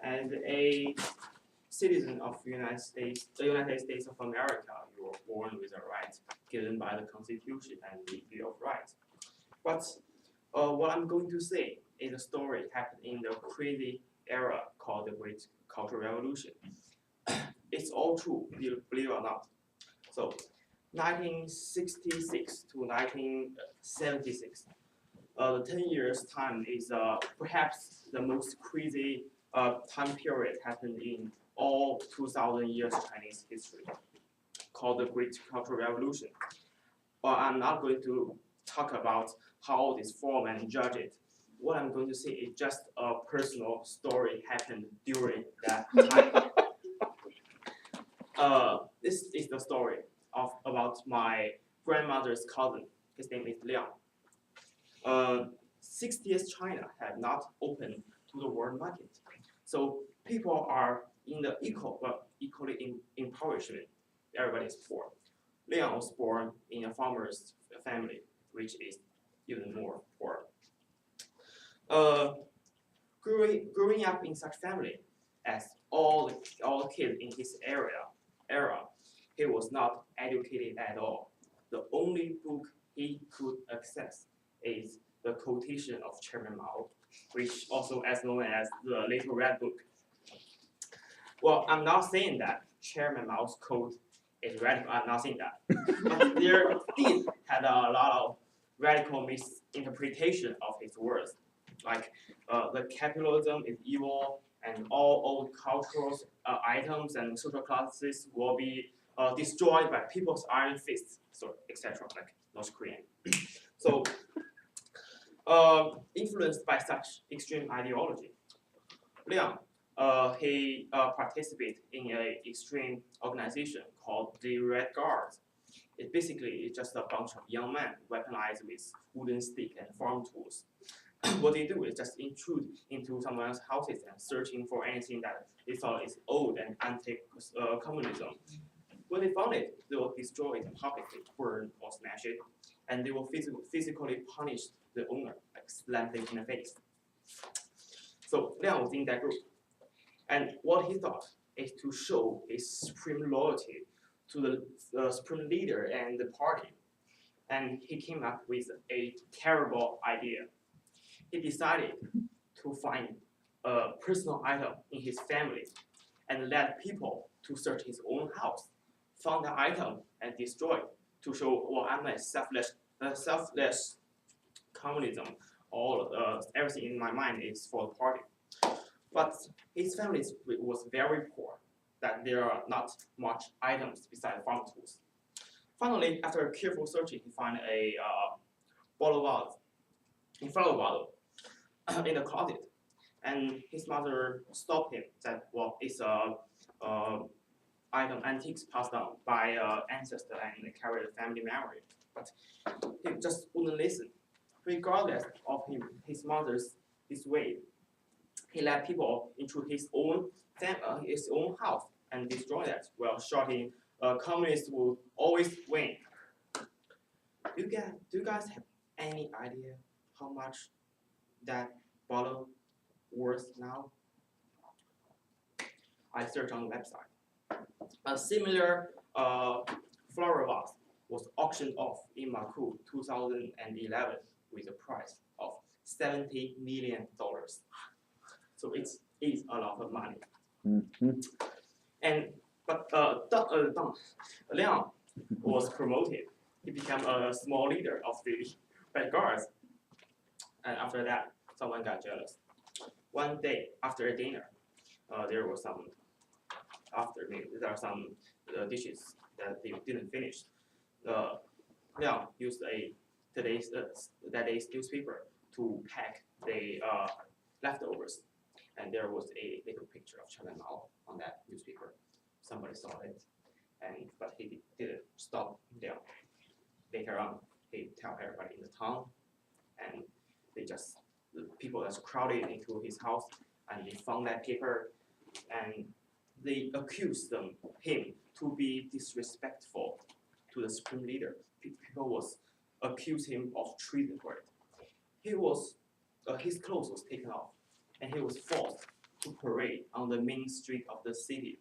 and a citizen of the United States of America, you are born with a right given by the Constitution and the Bill of Rights. But what I'm going to say is a story happened in the crazy era called the Great Cultural Revolution. It's all true, believe it or not. So, 1966 to 1976. The 10 years time is perhaps the most crazy time period happened in all 2,000 years Chinese history, called the Great Cultural Revolution. But I'm not going to talk about how this form and judge it. What I'm going to say is just a personal story happened during that time. This is the story about my grandmother's cousin. His name is Liang. 60th China had not opened to the world market, so people are in the equally impoverishment. Everybody is poor. Liang was born in a farmer's family, which is even more poor. Growing up in such family, as all the kids in his era, he was not educated at all. The only book he could access is the quotation of Chairman Mao, which also is known as the Little Red Book. Well, I'm not saying that Chairman Mao's quote is radical. I'm not saying that. But there did had a lot of radical misinterpretation of his words, like the capitalism is evil and all old cultural items and social classes will be destroyed by people's iron fists, so etc. Like North Korean. So, influenced by such extreme ideology, Liang he participated in an extreme organization called the Red Guards. It basically is just a bunch of young men weaponized with wooden stick and farm tools. What they do is just intrude into someone's houses and searching for anything that they thought is old and anti-communism. When they found it, they will destroy it publicly, burn or smash it, and they will physically punish the owner, like slam them in the face. So Liang was in that group. And what he thought is to show his supreme loyalty to the supreme leader and the party. And he came up with a terrible idea. He decided to find a personal item in his family and let people to search his own house, found the item and destroy it to show, well, I'm a selfless communism. Everything in my mind is for the party. But his family was very poor, that there are not much items besides farm tools. Finally, after careful searching, he found a flower bottle in the closet. And his mother stopped him, said, well, it's item antiques passed down by ancestor and carry the family memory. But he just wouldn't listen. Regardless of his mother's way, he let people into his own house and destroy that while shouting, communists will always win. Do you guys have any idea how much that bottle worth now? I searched on the website. A similar flower vase was auctioned off in Macau 2011 with a price of $70 million. So it is a lot of money. Mm-hmm. But Liang was promoted. He became a small leader of the Red Guards. And after that, someone got jealous. One day after dinner, there are some dishes that they didn't finish. Liang used that day's newspaper to pack the leftovers. And there was a little picture of Chairman Mao on that newspaper. Somebody saw it, but he didn't stop there. Later on, he tell everybody in the town, and the people just crowded into his house, and they found that paper, and they accused him to be disrespectful to the supreme leader. People accused him of treason for it. His clothes was taken off, and he was forced to parade on the main street of the city.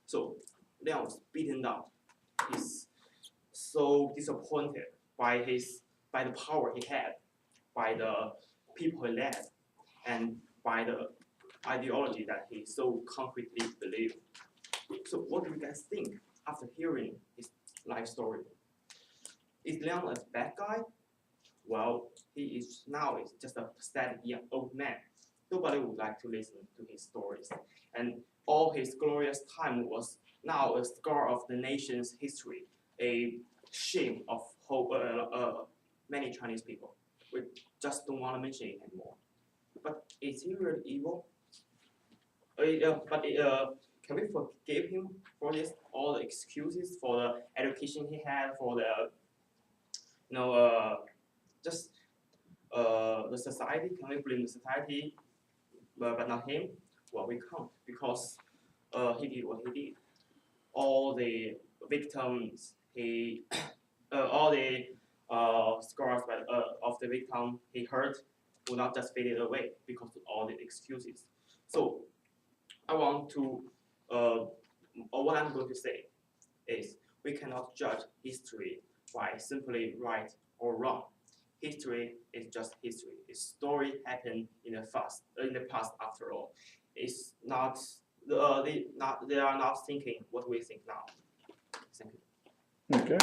So Liang was beaten down. He's so disappointed by the power he had, by the people he led, and by the ideology that he so concretely believed. So what do you guys think after hearing his life story? Is Liang a bad guy? Well, he is now just a pathetic young old man. Nobody would like to listen to his stories. And all his glorious time was now a scar of the nation's history, a shame of many Chinese people. We just don't want to mention it anymore. But is he really evil? Can we forgive him for this? All the excuses for the education he had, for the just the society. Can we blame the society, but not him? Well, we can't, because he did what he did. All the victims, all the scars of the victim he hurt will not just fade away because of all the excuses. So I want to, what I'm going to say is, we cannot judge history by simply right or wrong. History is just history. Its story happened in the past after all. It's not, they are not thinking what we think now. Thank you. Okay.